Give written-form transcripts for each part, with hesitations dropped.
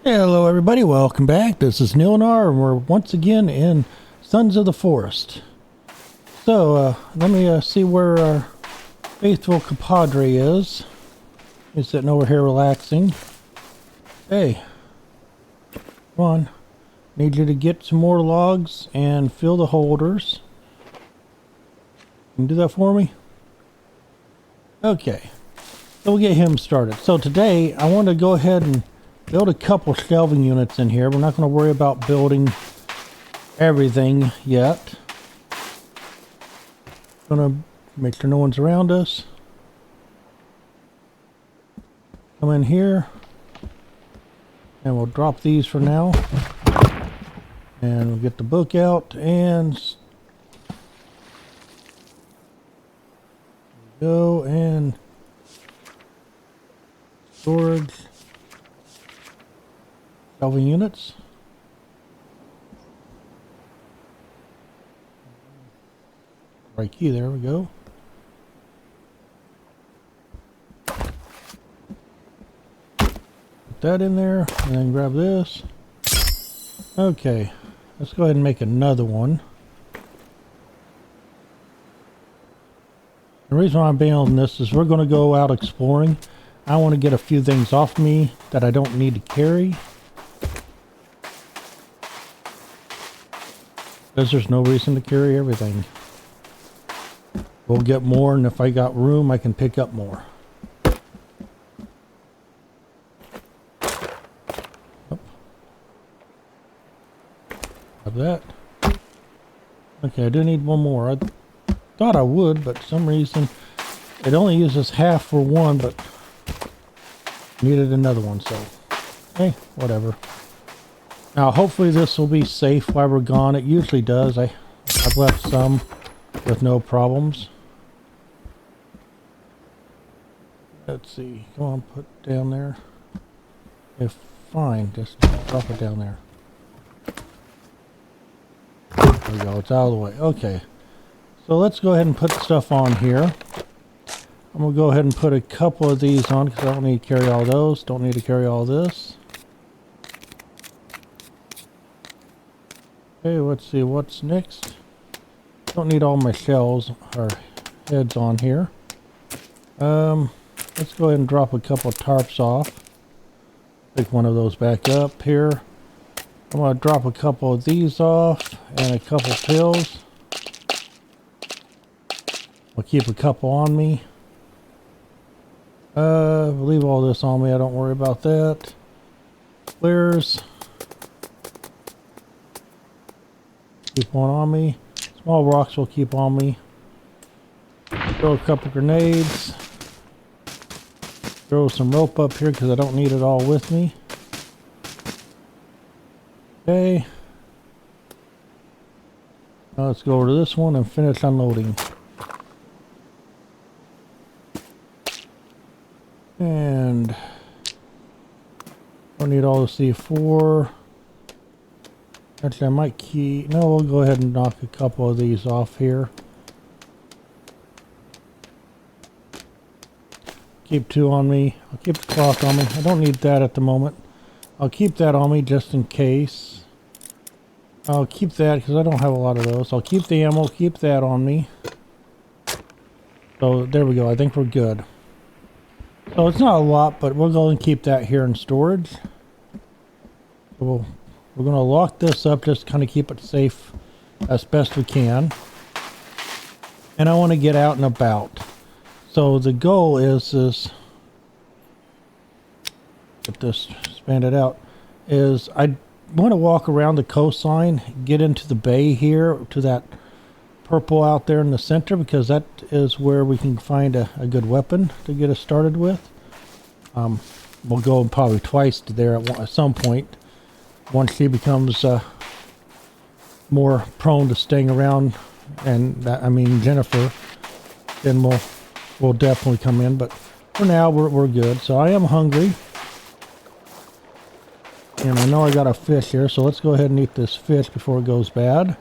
Hello everybody, welcome back. This is billionair and we're once again in Sons of the Forest. So, let me see where our faithful compadre is. He's sitting over here relaxing. Hey, come on. Need you to get some more logs and fill the holders. Can you do that for me? Okay, so we'll get him started. So today, I want to go ahead and build a couple shelving units in here. We're not going to worry about building everything yet. Gonna make sure no one's around us. Come in here. And we'll drop these for now. And we'll get the book out and go and storage. Shelving units. Right key, there we go. Put that in there and then grab this. Okay, let's go ahead and make another one. The reason why I'm building this is we're going to go out exploring. I want to get a few things off me that I don't need to carry. Because there's no reason to carry everything. We'll get more, and if I got room, I can pick up more. Oh. Have that. Okay, I do need one more. I thought I would, but for some reason it only uses half for one, but needed another one, so hey, whatever. Now, hopefully this will be safe while we're gone. It usually does. I've left some with no problems. Let's see. Come on, put down there. If fine, just drop it down there. There we go. It's out of the way. Okay. So let's go ahead and put stuff on here. I'm going to go ahead and put a couple of these on because I don't need to carry all those. Don't need to carry all this. Okay, let's see what's next. Don't need all my shells or heads on here. Let's go ahead and drop a couple of tarps off. Pick one of those back up here. I'm going to drop a couple of these off and a couple pills. I'll keep a couple on me. Leave all this on me. I don't worry about that. Clears. Keep one on me. Small rocks will keep on me. Throw a couple grenades. Throw some rope up here because I don't need it all with me. Okay. Now let's go over to this one and finish unloading. And don't need all the C4. Actually, I might key. No, we'll go ahead and knock a couple of these off here. Keep two on me. I'll keep the cloth on me. I don't need that at the moment. I'll keep that on me just in case. I'll keep that because I don't have a lot of those. I'll keep the ammo, keep that on me. So there we go. I think we're good. So it's not a lot, but we'll go and keep that here in storage. So we're going to lock this up, just kind of keep it safe as best we can. And I want to get out and about. So the goal is get this expanded out, is I want to walk around the coastline, get into the bay here to that purple out there in the center, because that is where we can find a good weapon to get us started with. We'll go probably twice to there at some point. Once she becomes more prone to staying around, and that, I mean Jennifer, then we'll definitely come in. But for now, we're good. So I am hungry, and I know I got a fish here. So let's go ahead and eat this fish before it goes bad.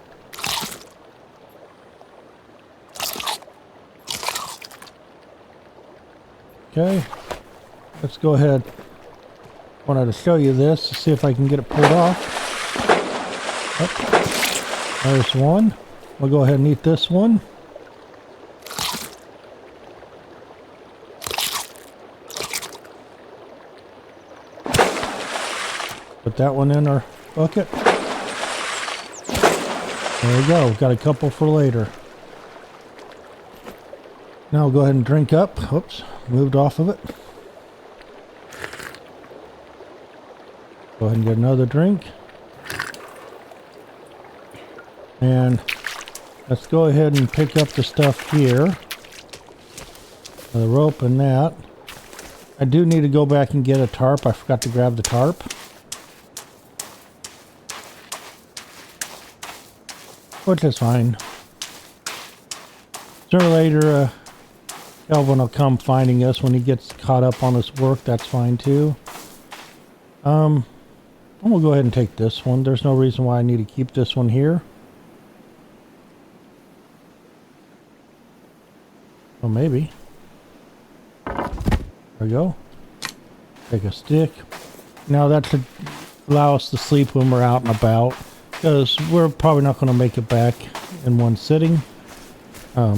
Okay, let's go ahead. Wanted to show you this to see if I can get it pulled off. Oh, there's one. We'll go ahead and eat this one. Put that one in our bucket. There we go. Got a couple for later. Now we'll go ahead and drink up. Oops, moved off of it. Go ahead and get another drink. And let's go ahead and pick up the stuff here. The rope and that. I do need to go back and get a tarp. I forgot to grab the tarp. Which is fine. Sooner or later, Kelvin will come finding us when he gets caught up on his work. That's fine too. I'm gonna go ahead and take this one. There's no reason why I need to keep this one here. Well, maybe. There we go. Take a stick. Now that should allow us to sleep when we're out and about, because we're probably not going to make it back in one sitting. I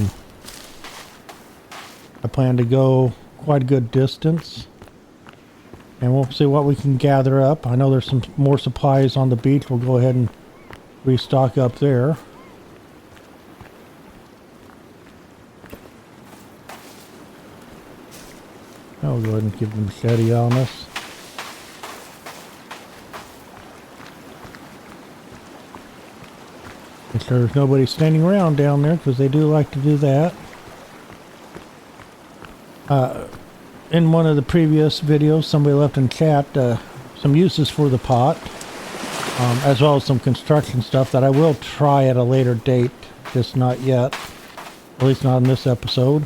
plan to go quite a good distance, and we'll see what we can gather up. I know there's some more supplies on the beach. We'll go ahead and restock up there. I'll go ahead and keep the machete on us. Make sure there's nobody standing around down there, because they do like to do that. In one of the previous videos, somebody left in chat some uses for the pot, as well as some construction stuff that I will try at a later date, just not yet, at least not in this episode.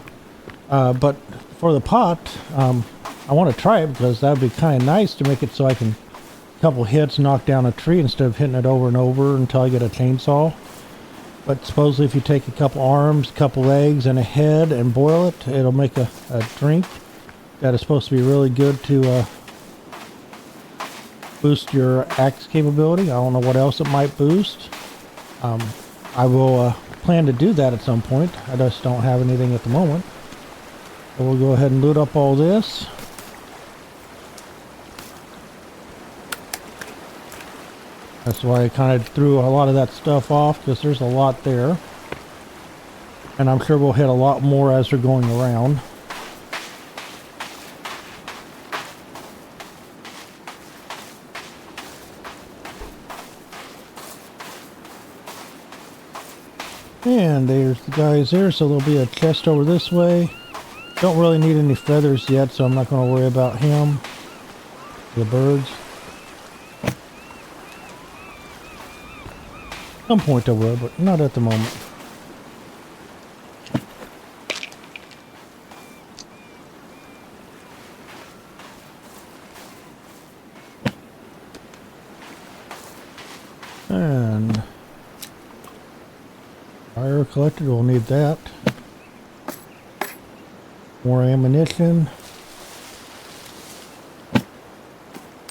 But for the pot, I want to try it because that would be kind of nice to make it so I can, a couple hits, knock down a tree instead of hitting it over and over until I get a chainsaw. But supposedly if you take a couple arms, a couple legs, and a head and boil it, it'll make a drink that is supposed to be really good to boost your axe capability. I don't know what else it might boost. I will plan to do that at some point. I just don't have anything at the moment. So we'll go ahead and loot up all this. That's why I kind of threw a lot of that stuff off, because there's a lot there. And I'm sure we'll hit a lot more as we're going around. And there's the guys there, so there'll be a chest over this way. Don't really need any feathers yet, so I'm not going to worry about him. The birds. At some point I will, but not at the moment. And fire collector, we'll need that. More ammunition.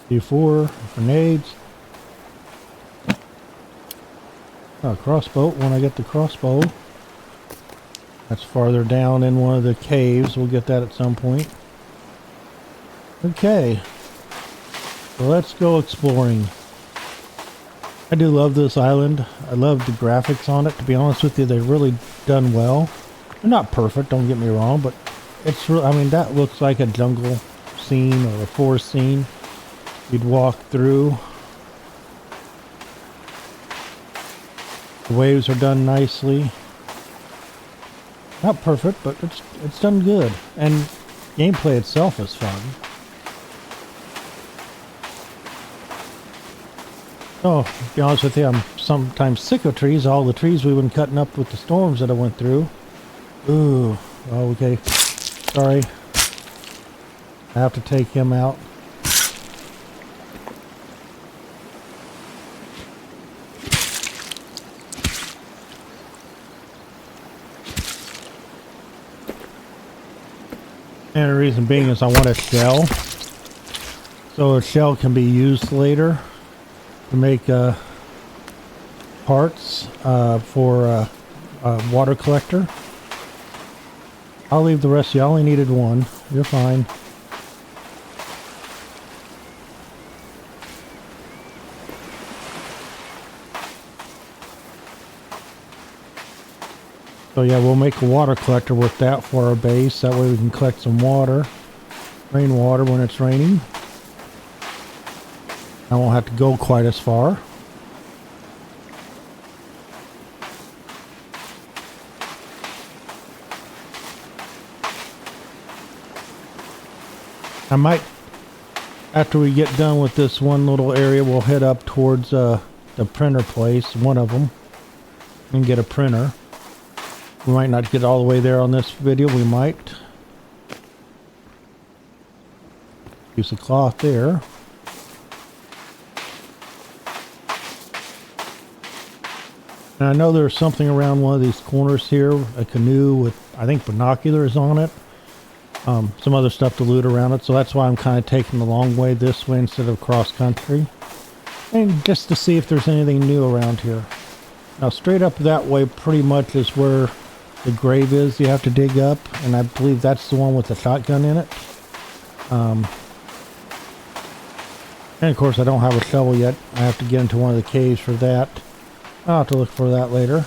D4, grenades. A crossbow when I get the crossbow. That's farther down in one of the caves. We'll get that at some point. Okay. So let's go exploring. I do love this island. I love the graphics on it. To be honest with you, they've really done well. They're not perfect, don't get me wrong, but it's real. I mean, that looks like a jungle scene or a forest scene you'd walk through. The waves are done nicely. Not perfect, but it's done good. And gameplay itself is fun. Oh, to be honest with you, I'm sometimes sick of trees. All the trees we've been cutting up with the storms that I went through. Ooh, oh, okay. Sorry. I have to take him out. And the reason being is I want a shell. So a shell can be used later to make parts for a water collector. I'll leave the rest of you. I only needed one. You're fine. So yeah, we'll make a water collector with that for our base. That way we can collect some water, rainwater when it's raining. I won't have to go quite as far. I might, after we get done with this one little area, we'll head up towards the printer place, one of them, and get a printer. We might not get all the way there on this video. We might. Use the cloth there. And I know there's something around one of these corners here, a canoe with, I think, binoculars on it. Some other stuff to loot around it, so that's why I'm kind of taking the long way this way instead of cross country. And just to see if there's anything new around here. Now straight up that way pretty much is where the grave is you have to dig up, and I believe that's the one with the shotgun in it. And of course I don't have a shovel yet. I have to get into one of the caves for that. I'll have to look for that later.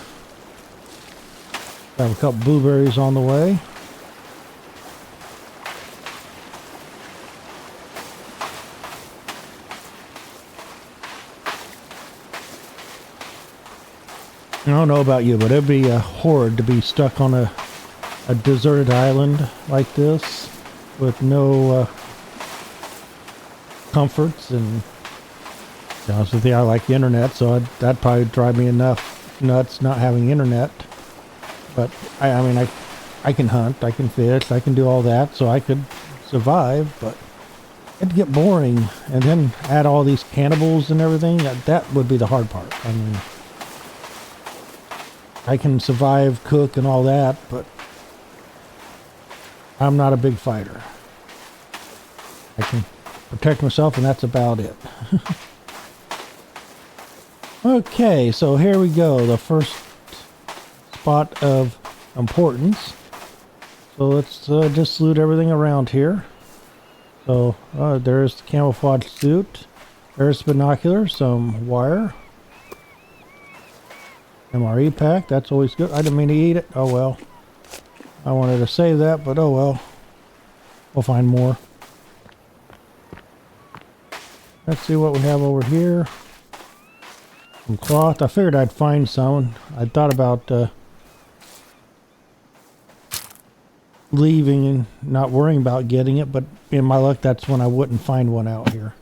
I have a couple blueberries on the way. I don't know about you, but it'd be horrid to be stuck on a deserted island like this with no comforts. And to be honest with you, I like the internet, so that'd probably drive me enough nuts not having internet. But I mean, I can hunt, I can fish, I can do all that, so I could survive. But it'd get boring, and then add all these cannibals and everything. That would be the hard part. I mean, I can survive, cook, and all that, but I'm not a big fighter. I can protect myself, and that's about it. Okay, so here we go. The first spot of importance. So let's just loot everything around here. So there's the camouflage suit. There's binoculars, some wire. MRE pack, that's always good. I didn't mean to eat it. Oh well. I wanted to save that, but oh well. We'll find more. Let's see what we have over here. Some cloth. I figured I'd find some. I thought about leaving and not worrying about getting it, but in my luck, that's when I wouldn't find one out here.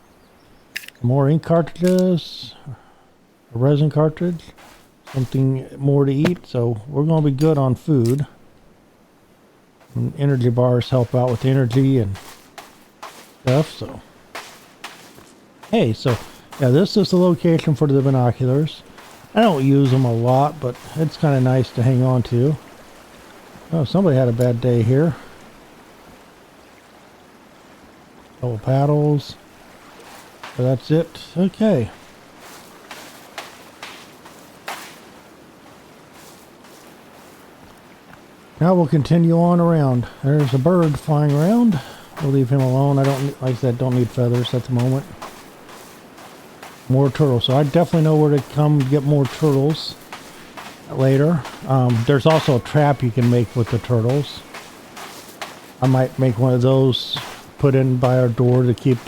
More ink cartridges. A resin cartridge. Something more to eat, so we're going to be good on food. And energy bars help out with energy and stuff, so. Hey, so, yeah, this is the location for the binoculars. I don't use them a lot, but it's kind of nice to hang on to. Oh, somebody had a bad day here. Couple paddles. So that's it. Okay. Now we'll continue on around. There's a bird flying around. We'll leave him alone. I don't, like I said, don't need feathers at the moment. More turtles. So I definitely know where to come get more turtles later. There's also a trap you can make with the turtles. I might make one of those put in by our door to keep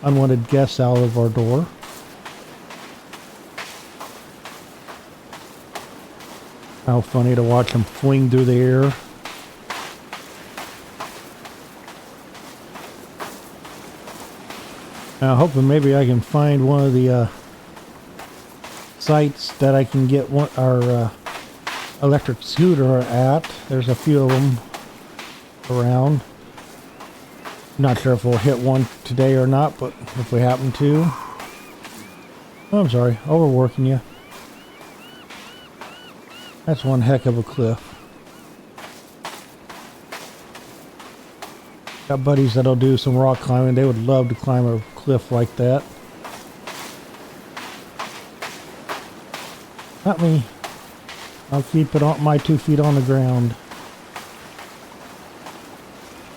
unwanted guests out of our door. How funny to watch them fling through the air. Now hoping maybe I can find one of the sites that I can get our electric scooter at. There's a few of them around. Not sure if we'll hit one today or not, but if we happen to. Oh, I'm sorry, overworking you. That's one heck of a cliff. Got buddies that'll do some rock climbing. They would love to climb a cliff like that. Not me. I'll keep it on my 2 feet on the ground.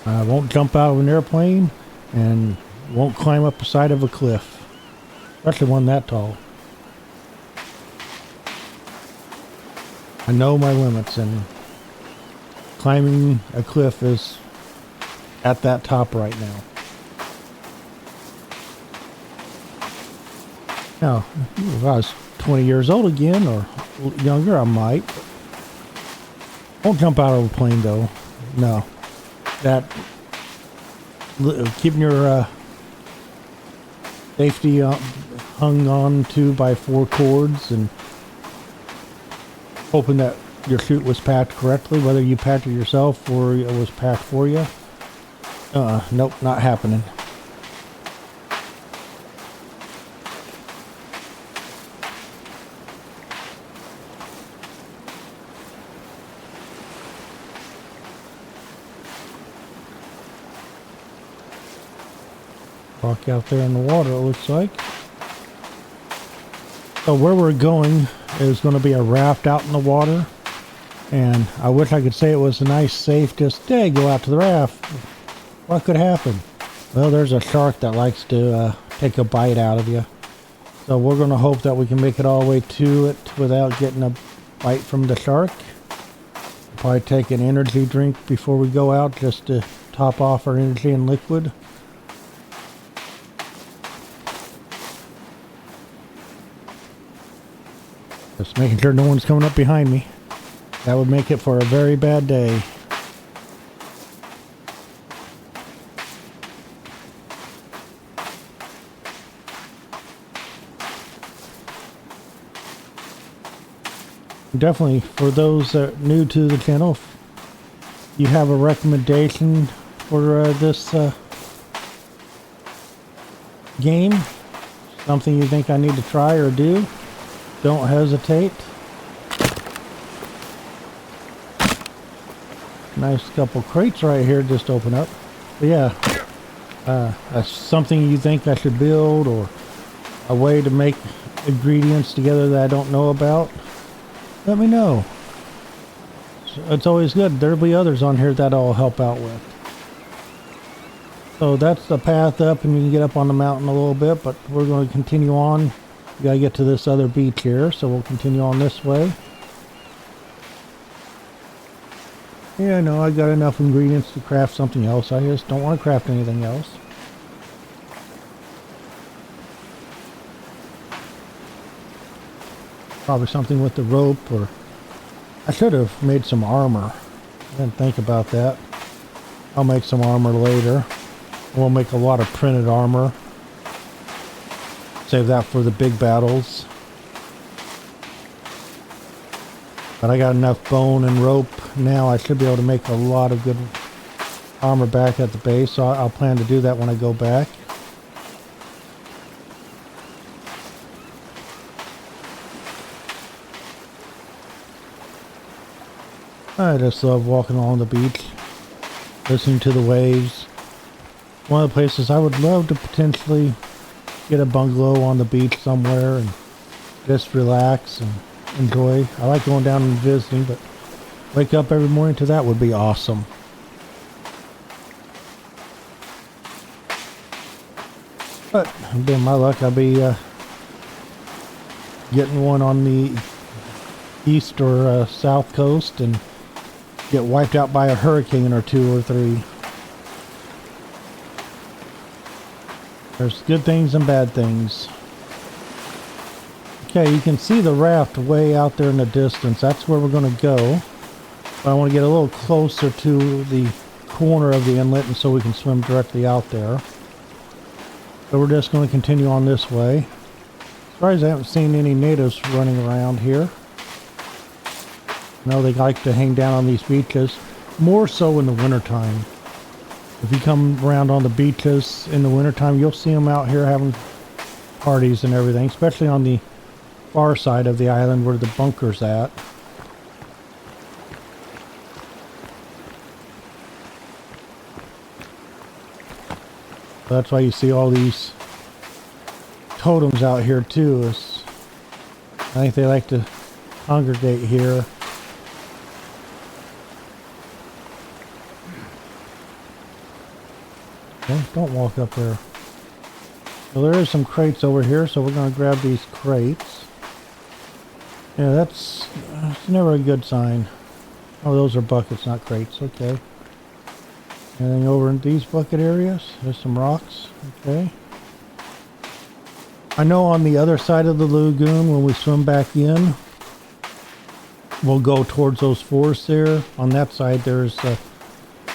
I won't jump out of an airplane and won't climb up the side of a cliff, especially one that tall. I know my limits, and climbing a cliff is at that top right now. Now, if I was 20 years old again or younger, I might. Won't jump out of a plane though. No. That keeping your safety hung on to by 4 cords and hoping that your chute was packed correctly, whether you packed it yourself or it was packed for you. Nope, not happening. Walk out there in the water, it looks like. So where we're going is going to be a raft out in the water. And I wish I could say it was a nice, safe, just, hey, go out to the raft. What could happen? Well, there's a shark that likes to take a bite out of you. So we're going to hope that we can make it all the way to it without getting a bite from the shark. Probably take an energy drink before we go out just to top off our energy and liquid. Just making sure no one's coming up behind me. That would make it for a very bad day. Definitely, for those that are new to the channel, if you have a recommendation for this game, something you think I need to try or do, don't hesitate. Nice couple crates right here just open up. But yeah, that's something you think I should build, or a way to make ingredients together that I don't know about, let me know. It's always good. There'll be others on here that I'll help out with. So that's the path up, and you can get up on the mountain a little bit, but we're going to continue on. We gotta get to this other beach here, so we'll continue on this way. Yeah, no, I got enough ingredients to craft something else. I just don't want to craft anything else. Probably something with the rope, or I should have made some armor. I didn't think about that. I'll make some armor later. We'll make a lot of printed armor. Save that for the big battles. But I got enough bone and rope now. I should be able to make a lot of good armor back at the base. So I'll plan to do that when I go back. I just love walking along the beach, listening to the waves. One of the places I would love to potentially get a bungalow on the beach somewhere and just relax and enjoy. I like going down and visiting, but wake up every morning to that would be awesome. But being my luck, I'll be getting one on the east or south coast and get wiped out by a hurricane or 2 or 3. There's good things and bad things. Okay, you can see the raft way out there in the distance. That's where we're going to go. But I want to get a little closer to the corner of the inlet and so we can swim directly out there. So we're just going to continue on this way. Surprised I haven't seen any natives running around here. No, they like to hang down on these beaches, more so in the wintertime. If you come around on the beaches in the wintertime, you'll see them out here having parties and everything, especially on the far side of the island where the bunker's at. That's why you see all these totems out here too. I think they like to congregate here. Okay, don't walk up there. Well, there is some crates over here, so we're going to grab these crates. Yeah, that's never a good sign. Oh, those are buckets, not crates. Okay. Anything over in these bucket areas? There's some rocks. Okay. I know on the other side of the lagoon, when we swim back in, we'll go towards those forests there. On that side, there's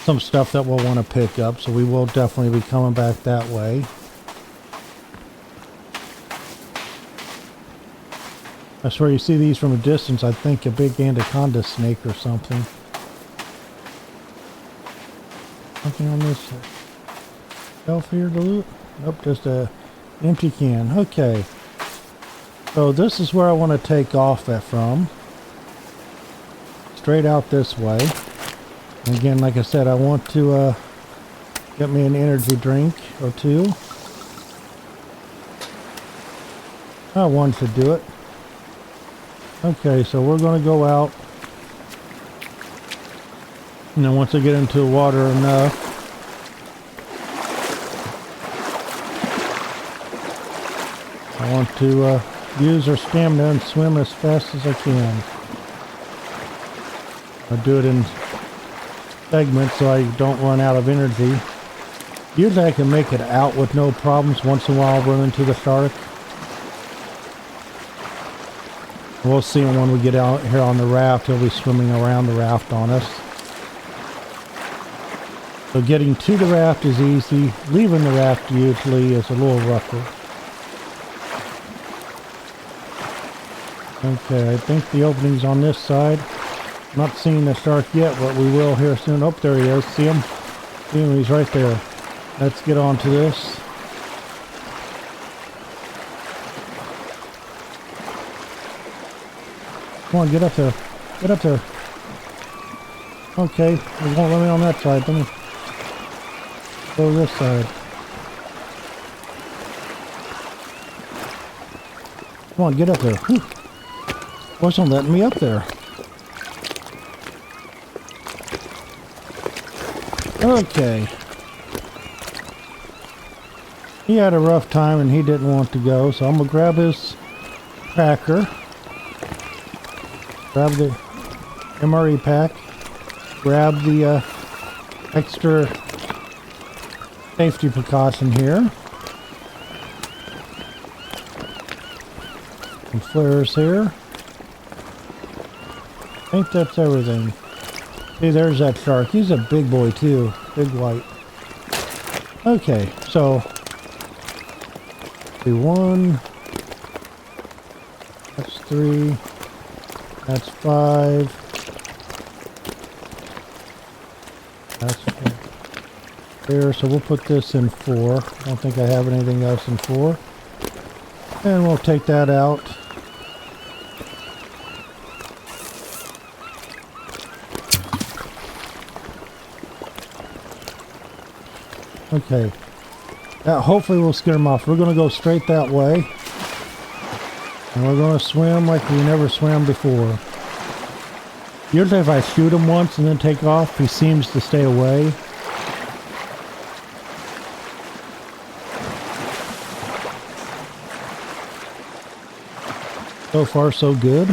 some stuff that we'll want to pick up, so we will definitely be coming back that way. That's where you see these from a distance. I think a big anaconda snake or something. Something on this shelf here to loot? Nope, just a empty can. Okay. So this is where I want to take off from. Straight out this way. And again, like I said, I want to get me an energy drink or two. One should do it. Okay, so we're going to go out. And then once I get into the water enough, I want to use our stamina and swim as fast as I can. I'll do it in segments so I don't run out of energy. Usually I can make it out with no problems. Once in a while I'll run into the shark. We'll see him when we get out here on the raft. He'll be swimming around the raft on us. So getting to the raft is easy. Leaving the raft usually is a little rougher. Okay, I think the opening's on this side. Not seeing the shark yet, but we will here soon. Oh, there he is. See him? See him? He's right there. Let's get on to this. Come on, get up there. Get up there. Okay, we won't let me on that side. Let me go this side. Come on, get up there. Whew. Wasn't letting me up there. Okay. He had a rough time and he didn't want to go, so I'm gonna grab his packer. Grab the MRE pack. Grab the extra safety precaution here. Some flares here. I think that's everything. See, there's that shark. He's a big boy too. Big white. Okay, so do 1. That's 3. That's 5. That's 4. There, so we'll put this in 4. I don't think I have anything else in 4. And we'll take that out. Okay. That hopefully will scare them off. We're going to go straight that way. And we're going to swim like we never swam before. Usually if I shoot him once and then take off, he seems to stay away. So far, so good.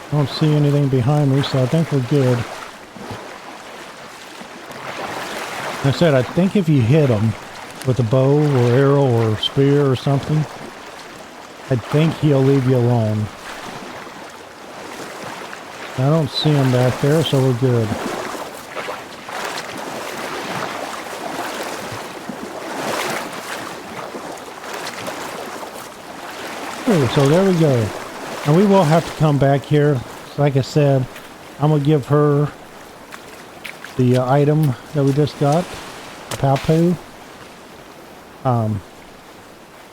I don't see anything behind me, so I think we're good. Like I said, I think if you hit him with a bow or arrow or spear or something, I think he'll leave you alone. I don't see him back there, so we're good. So there we go. And we will have to come back here. So like I said, I'm going to give her the item that we just got, the Papu,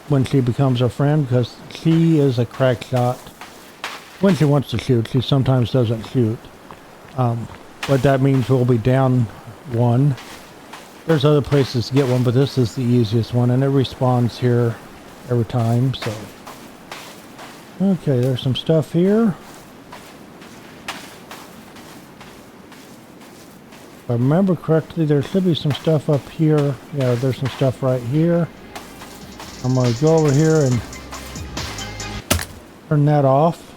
when she becomes our friend, because she is a crack shot. When she wants to shoot, she sometimes doesn't shoot. But that means we'll be down one. There's other places to get one, but this is the easiest one, and it respawns here every time, so. Okay, there's some stuff here. If I remember correctly, there should be some stuff up here. Yeah, there's some stuff right here. I'm going to go over here and turn that off.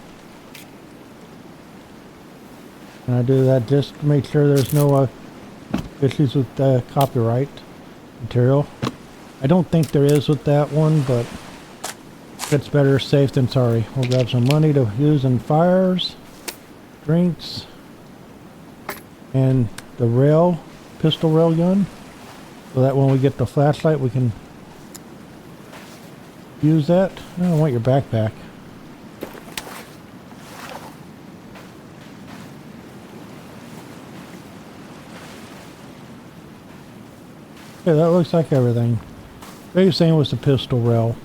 And I do that just to make sure there's no issues with copyright material. I don't think there is with that one, but it's better safe than sorry. We'll grab some money to use in fires, drinks, and the pistol rail gun, so that when we get the flashlight we can use that. I don't want your backpack. Okay, that looks like everything. Biggest thing was the pistol rail.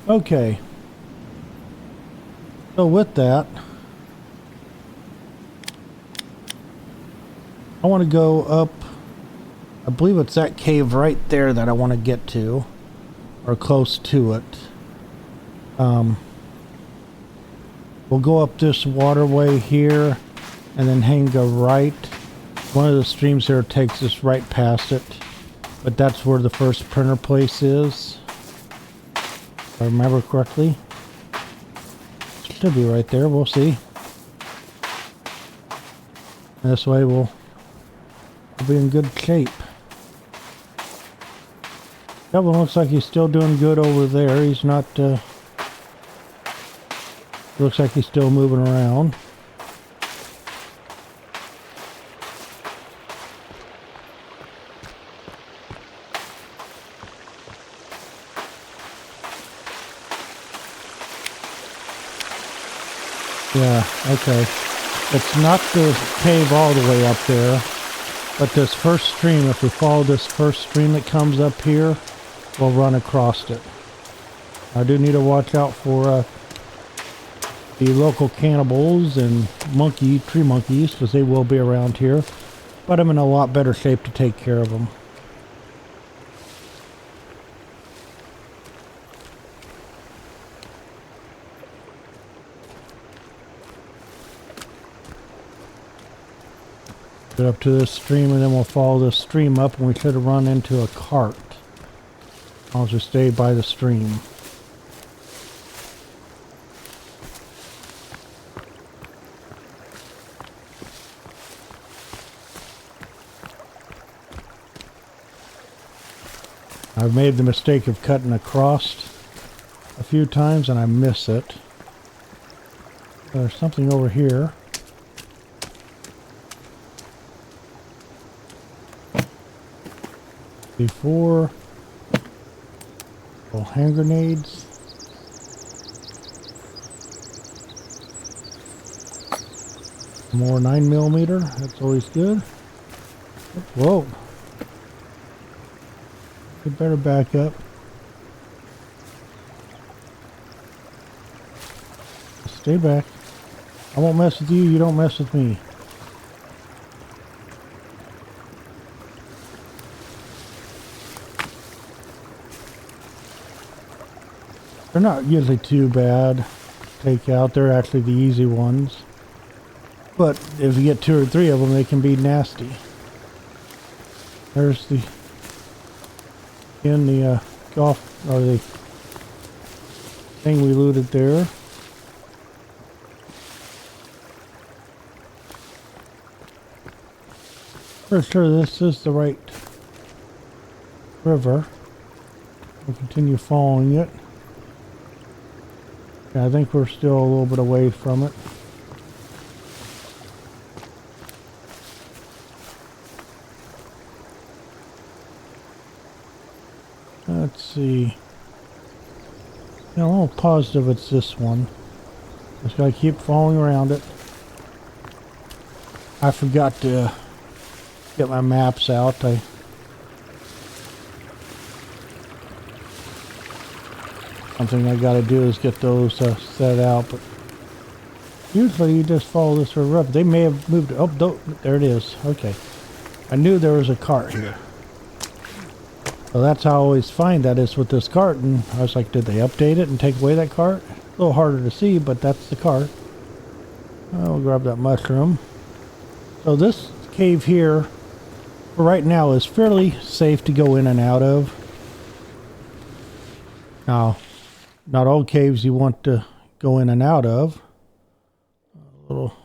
Okay. So with that, I want to go up, I believe it's that cave right there that I want to get to, or close to it. We'll go up this waterway here and then hang a right. One of the streams here takes us right past it, but that's where the first printer place is, if I remember correctly. Should be right there, we'll see. This way we'll be in good shape. That one looks like he's still doing good over there. He's not, looks like he's still moving around. Yeah, okay. It's not the cave all the way up there, but this first stream, if we follow this first stream that comes up here, we'll run across it. I do need to watch out for the local cannibals and tree monkeys, because they will be around here, but I'm in a lot better shape to take care of them. Get up to this stream and then we'll follow this stream up, and we should have run into a cart. I'll just stay by the stream. I've made the mistake of cutting across a few times and I miss it. There's something over here. Before, well, hand grenades. More 9mm, that's always good. Whoa. You better back up. Stay back. I won't mess with you, you don't mess with me. They're not usually too bad to take out. They're actually the easy ones. But if you get 2 or 3 of them, they can be nasty. There's the golf, or the thing we looted there. For sure this is the right river. We'll continue following it. Yeah, I think we're still a little bit away from it. Let's see. Yeah, I'm a little positive it's this one. Just gotta keep following around it. I forgot to get my maps out. Something I gotta do is get those set out, but usually you just follow this river up. They may have moved. Oh, there it is. Okay. I knew there was a cart here. So that's how I always find that is with this cart. And I was like, did they update it and take away that cart? A little harder to see, but that's the cart. We'll grab that mushroom. So this cave here, for right now, is fairly safe to go in and out of. Now, not all caves you want to go in and out of. A little.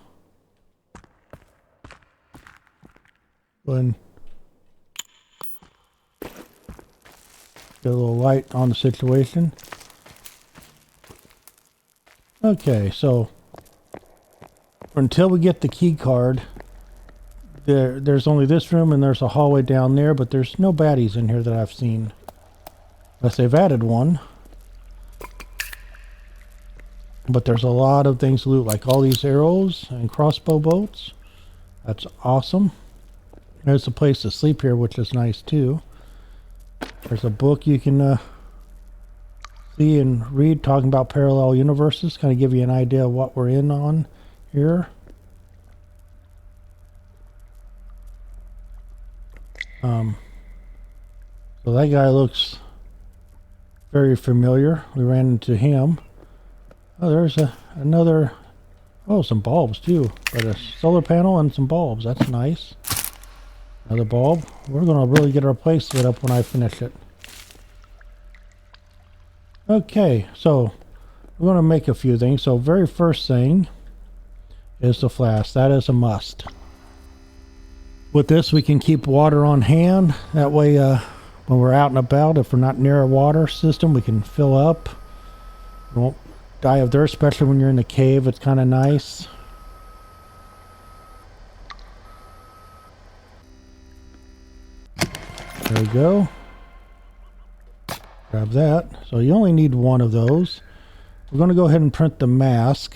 Go ahead and get a little light on the situation. Okay, so until we get the key card, there's only this room and there's a hallway down there, but there's no baddies in here that I've seen. Unless they've added one. But there's a lot of things to loot, like all these arrows and crossbow bolts. That's awesome. There's a place to sleep here, which is nice too. There's a book you can see and read talking about parallel universes, kind of give you an idea of what we're in on here. So that guy looks very familiar. We ran into him. Oh, there's another, oh, some bulbs too. But a solar panel and some bulbs. That's nice. Another bulb. We're going to really get our place lit up when I finish it. Okay, so we're going to make a few things. So very first thing is the flask. That is a must. With this, we can keep water on hand. That way, when we're out and about, if we're not near a water system, we can fill up. We won't die of thirst, especially when you're in the cave. It's kind of nice. There we go. Grab that. So you only need one of those. We're going to go ahead and print the mask.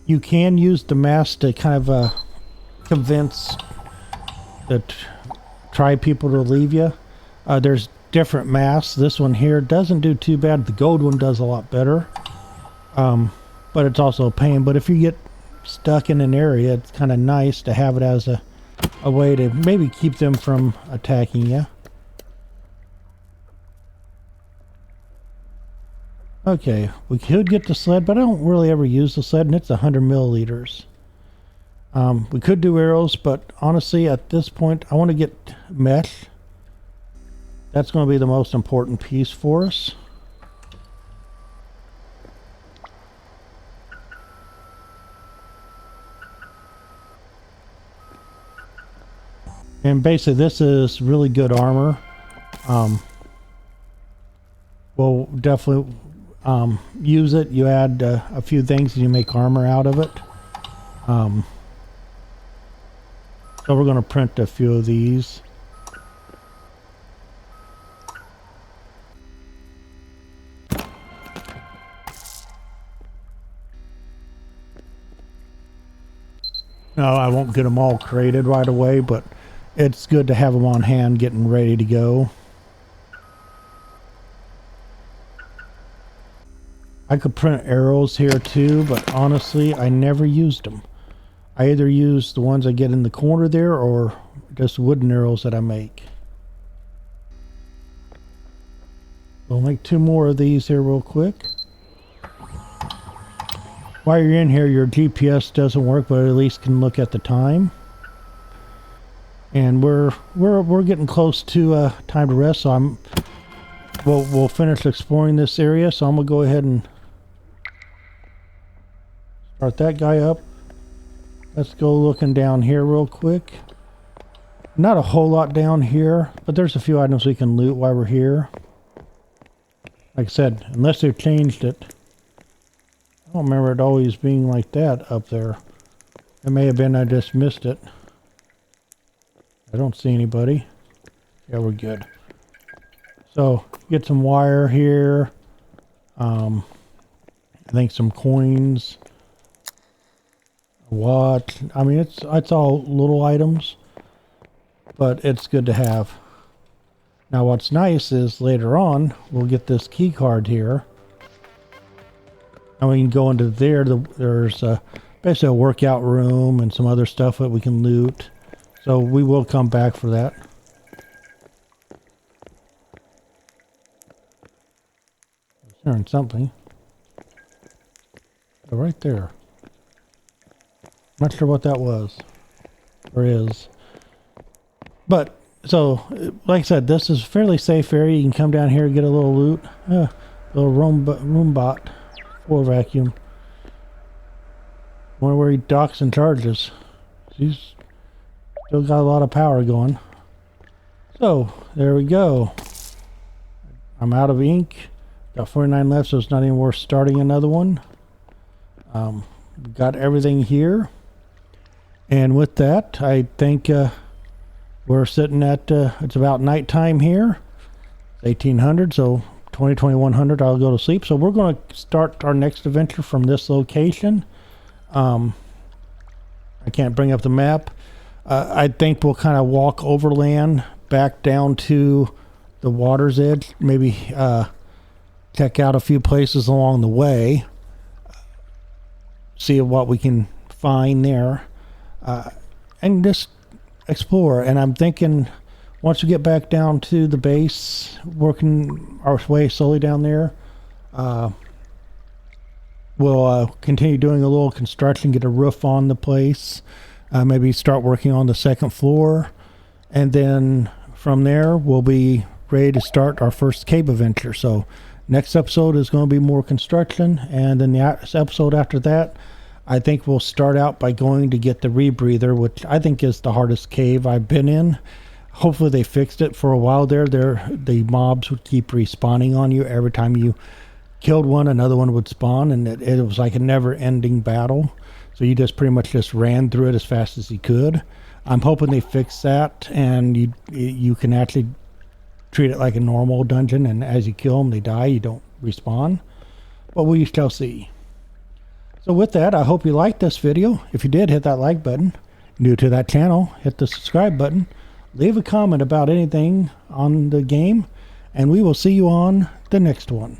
You can use the mask to kind of convince the tribe people to leave you. There's different masks. This one here doesn't do too bad. The gold one does a lot better. But it's also a pain. But if you get stuck in an area, it's kind of nice to have it as a way to maybe keep them from attacking you. Okay, we could get the sled, but I don't really ever use the sled, and it's 100 milliliters. We could do arrows, but honestly, at this point, I want to get mesh. That's going to be the most important piece for us. And basically, this is really good armor. We'll definitely use it. You add a few things and you make armor out of it. So we're going to print a few of these. No, I won't get them all created right away, but it's good to have them on hand getting ready to go. I could print arrows here too, but honestly, I never used them. I either use the ones I get in the corner there or just wooden arrows that I make. We'll make 2 more of these here real quick. While you're in here, your GPS doesn't work, but at least can look at the time. And we're getting close to time to rest, so we'll finish exploring this area. So I'm gonna go ahead and start that guy up. Let's go looking down here real quick. Not a whole lot down here, but there's a few items we can loot while we're here. Like I said, unless they've changed it. I don't remember it always being like that up there. It may have been I just missed it. I don't see anybody. Yeah, we're good. So, get some wire here. I think some coins. A watch. I mean, it's all little items, but it's good to have. Now, what's nice is later on, we'll get this key card here. And we can go into there. There's basically a workout room and some other stuff that we can loot. So we will come back for that. Hearing something. Oh, right there. Not sure what that was. Or is. But, so, like I said, this is a fairly safe area. You can come down here and get a little loot. Little room bot. Floor vacuum. Wonder where he docks and charges. He's still got a lot of power going. So, there we go. I'm out of ink. Got 49 left, so it's not even worth starting another one. Got everything here. And with that, I think we're sitting at, it's about nighttime here. It's 1800, so 2100 I'll go to sleep. So we're going to start our next adventure from this location. I can't bring up the map. I think we'll kind of walk overland back down to the water's edge. Maybe check out a few places along the way. See what we can find there. And just explore. And I'm thinking once we get back down to the base, working our way slowly down there, we'll continue doing a little construction, get a roof on the place, maybe start working on the second floor, and then from there we'll be ready to start our first cave adventure. So next episode is going to be more construction, and then the episode after that, I think we'll start out by going to get the rebreather, which I think is the hardest cave I've been in. Hopefully they fixed it. For a while there, the mobs would keep respawning on you. Every time you killed one, another one would spawn, and it was like a never-ending battle. So you just pretty much just ran through it as fast as you could. I'm hoping they fix that, and you can actually treat it like a normal dungeon, and as you kill them, they die. You don't respawn. But we shall see. So with that, I hope you liked this video. If you did, hit that like button. New to that channel, hit the subscribe button. Leave a comment about anything on the game, and we will see you on the next one.